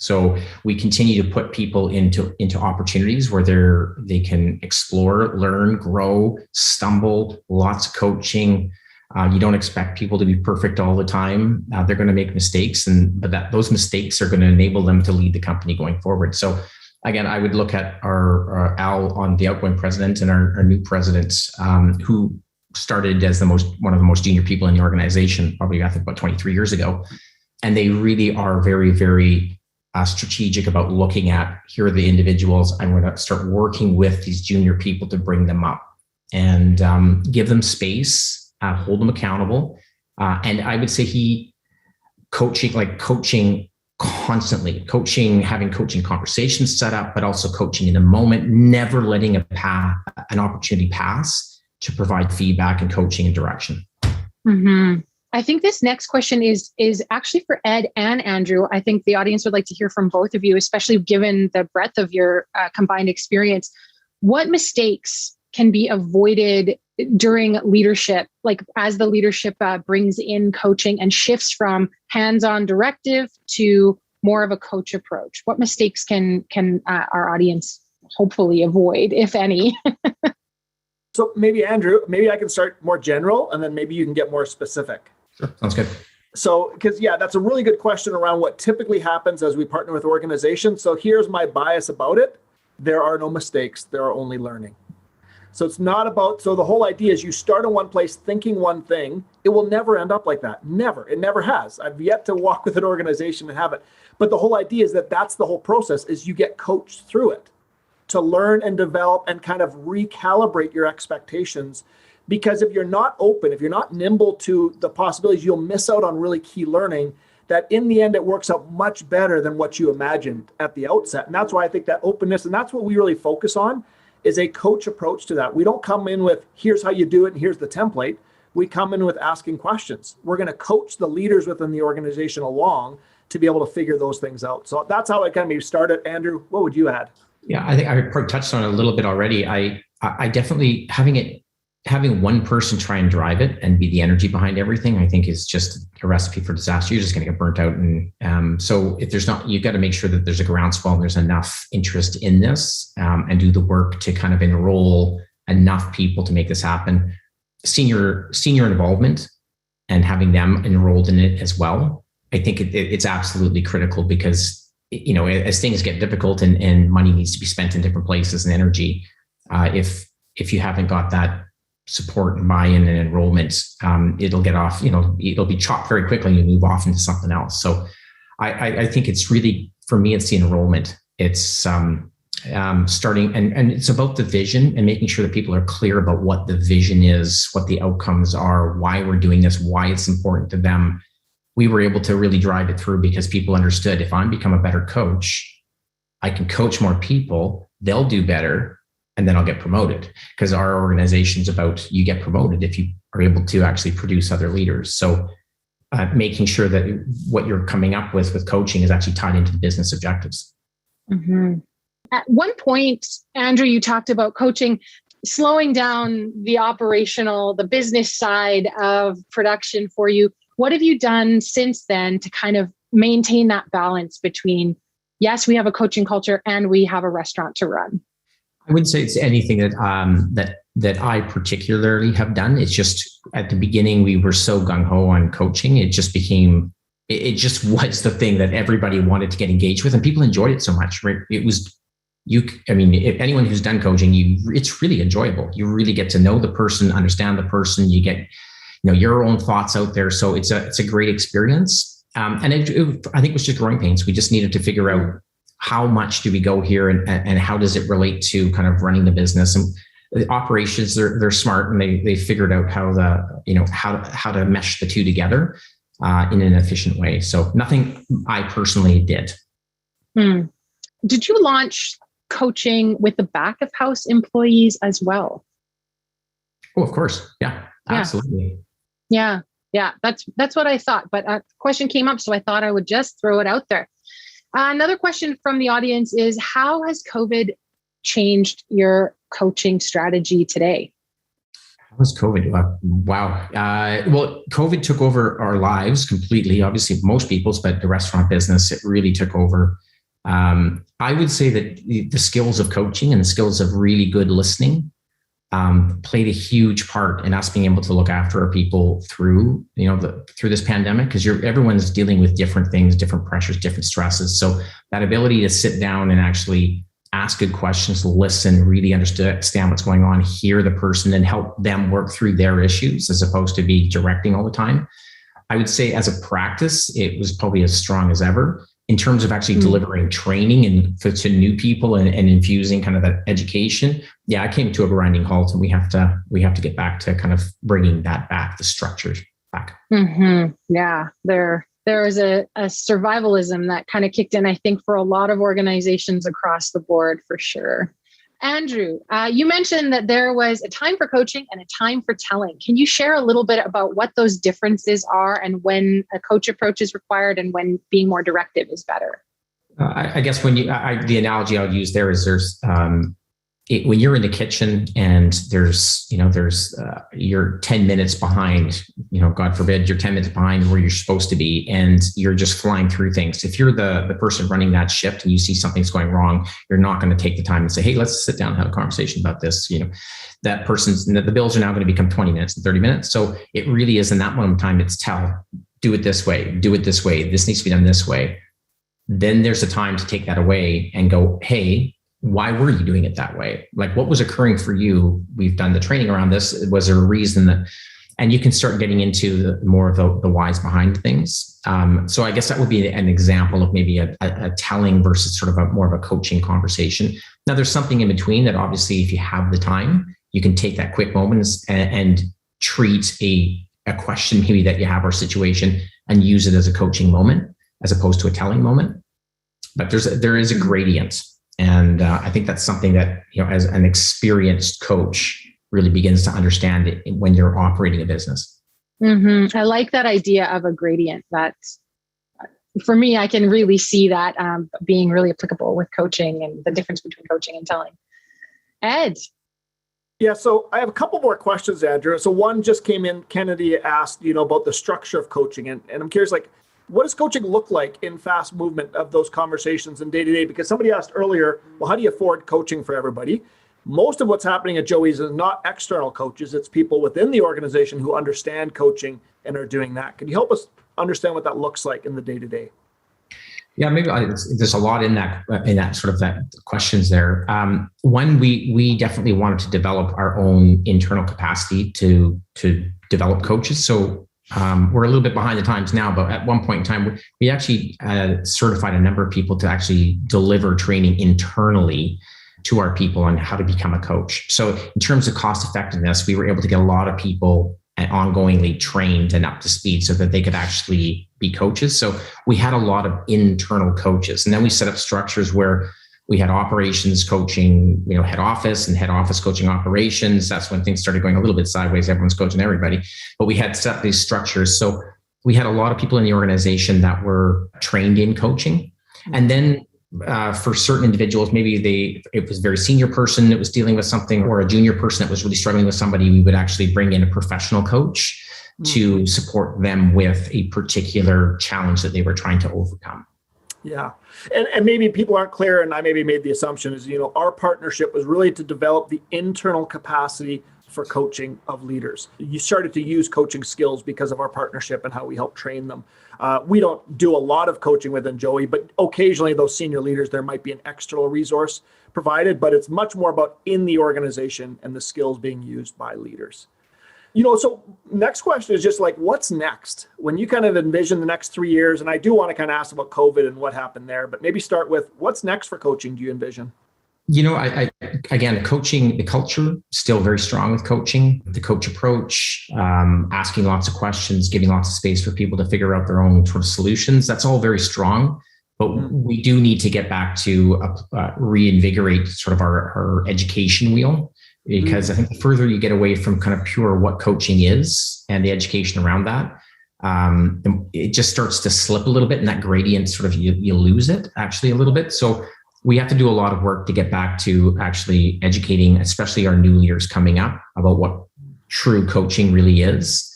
So we continue to put people into opportunities where they can explore, learn, grow, stumble, lots of coaching. You don't expect people to be perfect all the time. They're going to make mistakes, but those mistakes are going to enable them to lead the company going forward. So again, I would look at our Al on the outgoing president and our new president, who started as one of the most junior people in the organization, probably I think about 23 years ago. And they really are very, very strategic about looking at, here are the individuals. I'm going to start working with these junior people to bring them up and give them space, hold them accountable. And I would say coaching constantly, having coaching conversations set up, but also coaching in the moment, never letting an opportunity pass to provide feedback and coaching and direction. Mm-hmm. I think this next question is actually for Ed and Andrew. I think the audience would like to hear from both of you, especially given the breadth of your combined experience. What mistakes can be avoided during leadership, like as the leadership brings in coaching and shifts from hands-on directive to more of a coach approach? What mistakes can our audience hopefully avoid, if any? So maybe Andrew, maybe I can start more general and then maybe you can get more specific. Sure, sounds good. So, because that's a really good question around what typically happens as we partner with organizations. So here's my bias about it. There are no mistakes. There are only learning. So it's not about, so the whole idea is you start in one place thinking one thing. It will never end up like that. Never. It never has. I've yet to walk with an organization and have it. But the whole idea is that's the whole process, is you get coached through it to learn and develop and kind of recalibrate your expectations. Because if you're not open, if you're not nimble to the possibilities, you'll miss out on really key learning that in the end, it works out much better than what you imagined at the outset. And that's why I think that openness, and that's what we really focus on, is a coach approach to that. We don't come in with, here's how you do it and here's the template. We come in with asking questions. We're going to coach the leaders within the organization along to be able to figure those things out. So that's how I kind of maybe started. Andrew, what would you add? Yeah, I think I probably touched on it a little bit already. I definitely having one person try and drive it and be the energy behind everything, I think is just a recipe for disaster. You're just going to get burnt out. And so if there's not, you've got to make sure that there's a groundswell and there's enough interest in this, and do the work to kind of enroll enough people to make this happen. Senior involvement and having them enrolled in it as well. I think it's absolutely critical because, as things get difficult and money needs to be spent in different places and energy, if you haven't got that support and buy-in and enrollment, it'll get off, it'll be chopped very quickly and you move off into something else. So I think it's really, for me, it's the enrollment. It's starting, and it's about the vision and making sure that people are clear about what the vision is, what the outcomes are, why we're doing this, why it's important to them. We were able to really drive it through because people understood, if I become a better coach, I can coach more people, they'll do better, and then I'll get promoted, because our organization's about, you get promoted if you are able to actually produce other leaders. So making sure that what you're coming up with coaching is actually tied into the business objectives. Mm-hmm. At one point, Andrew, you talked about coaching, slowing down the business side of production for you. What have you done since then to kind of maintain that balance between, yes, we have a coaching culture and we have a restaurant to run? I wouldn't say it's anything that I particularly have done. It's just at the beginning, we were so gung-ho on coaching. It just was the thing that everybody wanted to get engaged with, and people enjoyed it so much. Right? If anyone who's done coaching, it's really enjoyable. You really get to know the person, understand the person. You get, your own thoughts out there. So it's a great experience. And I think it was just growing pains. We just needed to figure out how much do we go here and how does it relate to kind of running the business. And the operations, they're smart, and they figured out how to mesh the two together in an efficient way. So nothing I personally did. Did you launch coaching with the back of house employees as well? Oh, of course. Yeah, absolutely. Yeah. That's what I thought. But a question came up, so I thought I would just throw it out there. Another question from the audience is, how has COVID changed your coaching strategy today? How was COVID? Wow. Well, COVID took over our lives completely. Obviously, most people's, but the restaurant business, it really took over. I would say that the skills of coaching and the skills of really good listening played a huge part in us being able to look after our people through, through this pandemic, because everyone's dealing with different things, different pressures, different stresses. So that ability to sit down and actually ask good questions, listen, really understand what's going on, hear the person and help them work through their issues as opposed to be directing all the time. I would say as a practice, it was probably as strong as ever in terms of actually delivering training and to new people and infusing kind of that education. Yeah, I came to a grinding halt, and we have to get back to kind of bringing that back, the structures back. Mm-hmm. Yeah, there was a survivalism that kind of kicked in, I think, for a lot of organizations across the board, for sure. Andrew, you mentioned that there was a time for coaching and a time for telling. Can you share a little bit about what those differences are and when a coach approach is required and when being more directive is better? I guess when the analogy I would use there is when you're in the kitchen and you're 10 minutes behind, God forbid, you're 10 minutes behind where you're supposed to be, and you're just flying through things. If you're the person running that shift and you see something's going wrong, you're not going to take the time and say, hey, let's sit down and have a conversation about this. That the bills are now going to become 20 minutes and 30 minutes. So it really is in that moment of time, it's do it this way, this needs to be done this way. Then there's a time to take that away and go, hey, why were you doing it that way? Like, what was occurring for you? We've done the training around this. Was there a reason that, and you can start getting into more of the whys behind things. So I guess that would be an example of maybe a telling versus sort of more of a coaching conversation. Now there's something in between that obviously, if you have the time, you can take that quick moment and treat a question maybe that you have or situation and use it as a coaching moment as opposed to a telling moment. But there is a gradient. And I think that's something that, as an experienced coach, really begins to understand it when you're operating a business. Mm-hmm. I like that idea of a gradient. That's, for me, I can really see that being really applicable with coaching and the difference between coaching and telling. Ed. Yeah, so I have a couple more questions, Andrew. So one just came in. Kennedy asked, about the structure of coaching. And I'm curious, what does coaching look like in fast movement of those conversations and day to day? Because somebody asked earlier, well, how do you afford coaching for everybody? Most of what's happening at Joey's is not external coaches. It's people within the organization who understand coaching and are doing that. Can you help us understand what that looks like in the day to day? Yeah, maybe there's a lot in that sort of that questions there. One, we definitely wanted to develop our own internal capacity to develop coaches. So we're a little bit behind the times now, but at one point in time, we actually certified a number of people to actually deliver training internally to our people on how to become a coach. So in terms of cost effectiveness, we were able to get a lot of people ongoingly trained and up to speed so that they could actually be coaches. So we had a lot of internal coaches. And then we set up structures where we had operations coaching, head office and head office coaching operations. That's when things started going a little bit sideways. Everyone's coaching everybody, but we had set up these structures. So we had a lot of people in the organization that were trained in coaching. And then for certain individuals, maybe it was a very senior person that was dealing with something, or a junior person that was really struggling with somebody, we would actually bring in a professional coach to support them with a particular challenge that they were trying to overcome. Yeah. And maybe people aren't clear, and I maybe made the assumption is, our partnership was really to develop the internal capacity for coaching of leaders. You started to use coaching skills because of our partnership and how we help train them. We don't do a lot of coaching within Joey, but occasionally those senior leaders, there might be an external resource provided, but it's much more about in the organization and the skills being used by leaders. So next question is just what's next? When you kind of envision the next 3 years, and I do want to kind of ask about COVID and what happened there, but maybe start with what's next for coaching do you envision? Again, coaching, the culture still very strong with coaching, the coach approach, asking lots of questions, giving lots of space for people to figure out their own sort of solutions. That's all very strong, but we do need to get back to reinvigorate sort of our education wheel. Because I think the further you get away from kind of pure what coaching is and the education around that, it just starts to slip a little bit, and that gradient sort of you lose it actually a little bit. So we have to do a lot of work to get back to actually educating, especially our new leaders coming up, about what true coaching really is,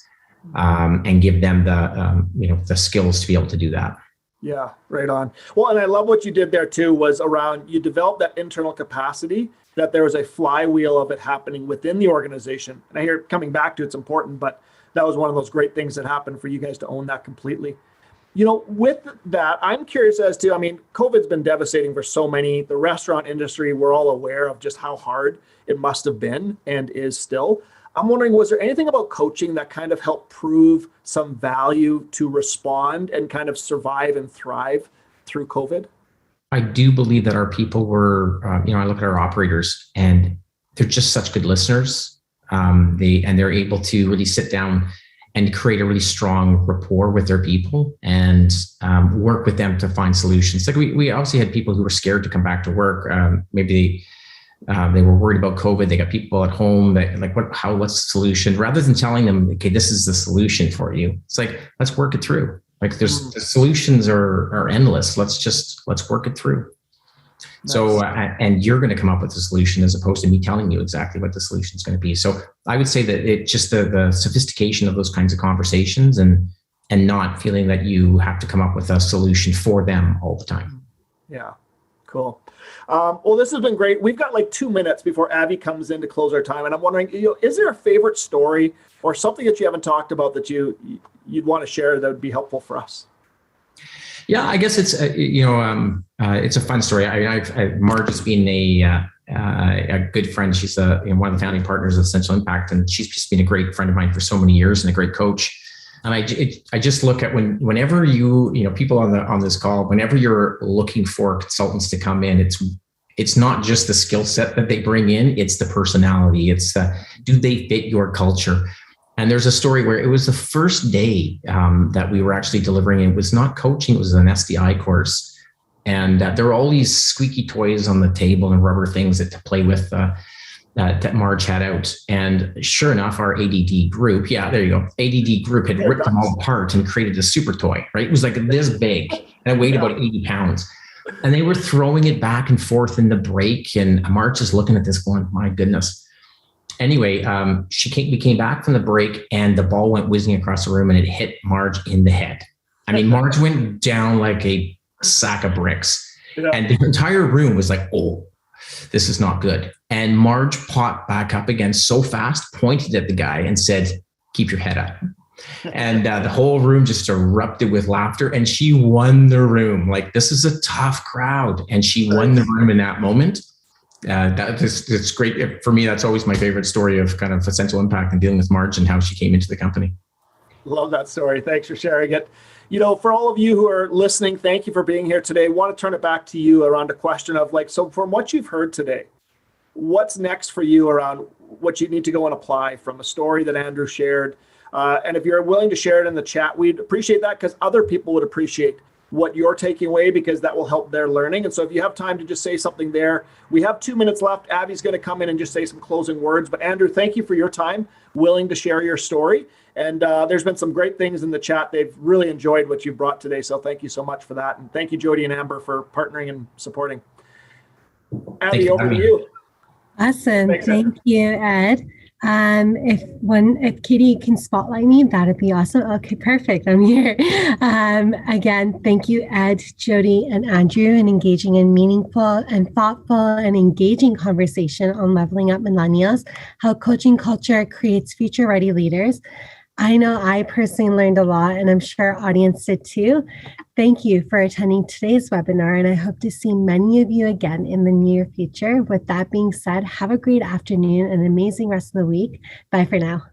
and give them the skills to be able to do that. Yeah, right on. Well, and I love what you did there too, was around you developed that internal capacity, that there was a flywheel of it happening within the organization. And I hear coming back to it's important, but that was one of those great things that happened for you guys to own that completely. With that, I'm curious as to, COVID's been devastating for so many. The restaurant industry, we're all aware of just how hard it must have been and is still. I'm wondering, was there anything about coaching that kind of helped prove some value to respond and kind of survive and thrive through COVID? I do believe that our people were, I look at our operators and they're just such good listeners. They're able to really sit down and create a really strong rapport with their people and work with them to find solutions. Like we obviously had people who were scared to come back to work. Maybe they were worried about COVID. They got people at home that what's the solution? Rather than telling them, okay, this is the solution for you. It's like, let's work it through. Like the solutions are endless. Let's work it through. Nice. So, and you're going to come up with a solution as opposed to me telling you exactly what the solution is going to be. So I would say that it just the sophistication of those kinds of conversations and not feeling that you have to come up with a solution for them all the time. Yeah, cool. Well, this has been great. We've got like 2 minutes before Abby comes in to close our time. And I'm wondering, is there a favorite story or something that you haven't talked about that you'd want to share that would be helpful for us? Yeah, I guess it's it's a fun story. Marge has been a good friend. She's one of the founding partners of Essential Impact, and she's just been a great friend of mine for so many years and a great coach. And I just look at whenever people on this call, whenever you're looking for consultants to come in, it's not just the skill set that they bring in, it's the personality. It's do they fit your culture? And there's a story where it was the first day that we were actually delivering. It was not coaching, it was an SDI course. And there were all these squeaky toys on the table and rubber things to play with that Marge had out. And sure enough, our ADD group, ADD group had ripped them all apart and created a super toy, right? It was like this big and it weighed about 80 pounds. And they were throwing it back and forth in the break. And Marge is looking at this going, my goodness. Anyway, we came back from the break and the ball went whizzing across the room and it hit Marge in the head. Marge went down like a sack of bricks. Yeah. And the entire room was like, oh, this is not good. And Marge popped back up again so fast, pointed at the guy and said, keep your head up. And the whole room just erupted with laughter and she won the room. Like, this is a tough crowd. And she won the room in that moment. It's great. For me, that's always my favorite story of kind of Essential Impact and dealing with Marge and how she came into the company. Love that story. Thanks for sharing it. For all of you who are listening, thank you for being here today. I want to turn it back to you around a question of so from what you've heard today, what's next for you around what you need to go and apply from a story that Andrew shared? And if you're willing to share it in the chat, we'd appreciate that because other people would appreciate what you're taking away because that will help their learning. And so if you have time to just say something there, we have 2 minutes left. Abby's going to come in and just say some closing words. But Andrew, thank you for your time, willing to share your story. And there's been some great things in the chat. They've really enjoyed what you brought today. So thank you so much for that. And thank you, Jody and Amber, for partnering and supporting. Abby, over to you. Awesome. Thank you, Ed. If Katie can spotlight me, that'd be awesome. Okay, perfect. I'm here. Again, thank you, Ed, Jody, and Andrew, in engaging in meaningful and thoughtful and engaging conversation on leveling up millennials, how coaching culture creates future-ready leaders. I know I personally learned a lot, and I'm sure our audience did too. Thank you for attending today's webinar, and I hope to see many of you again in the near future. With that being said, have a great afternoon and an amazing rest of the week. Bye for now.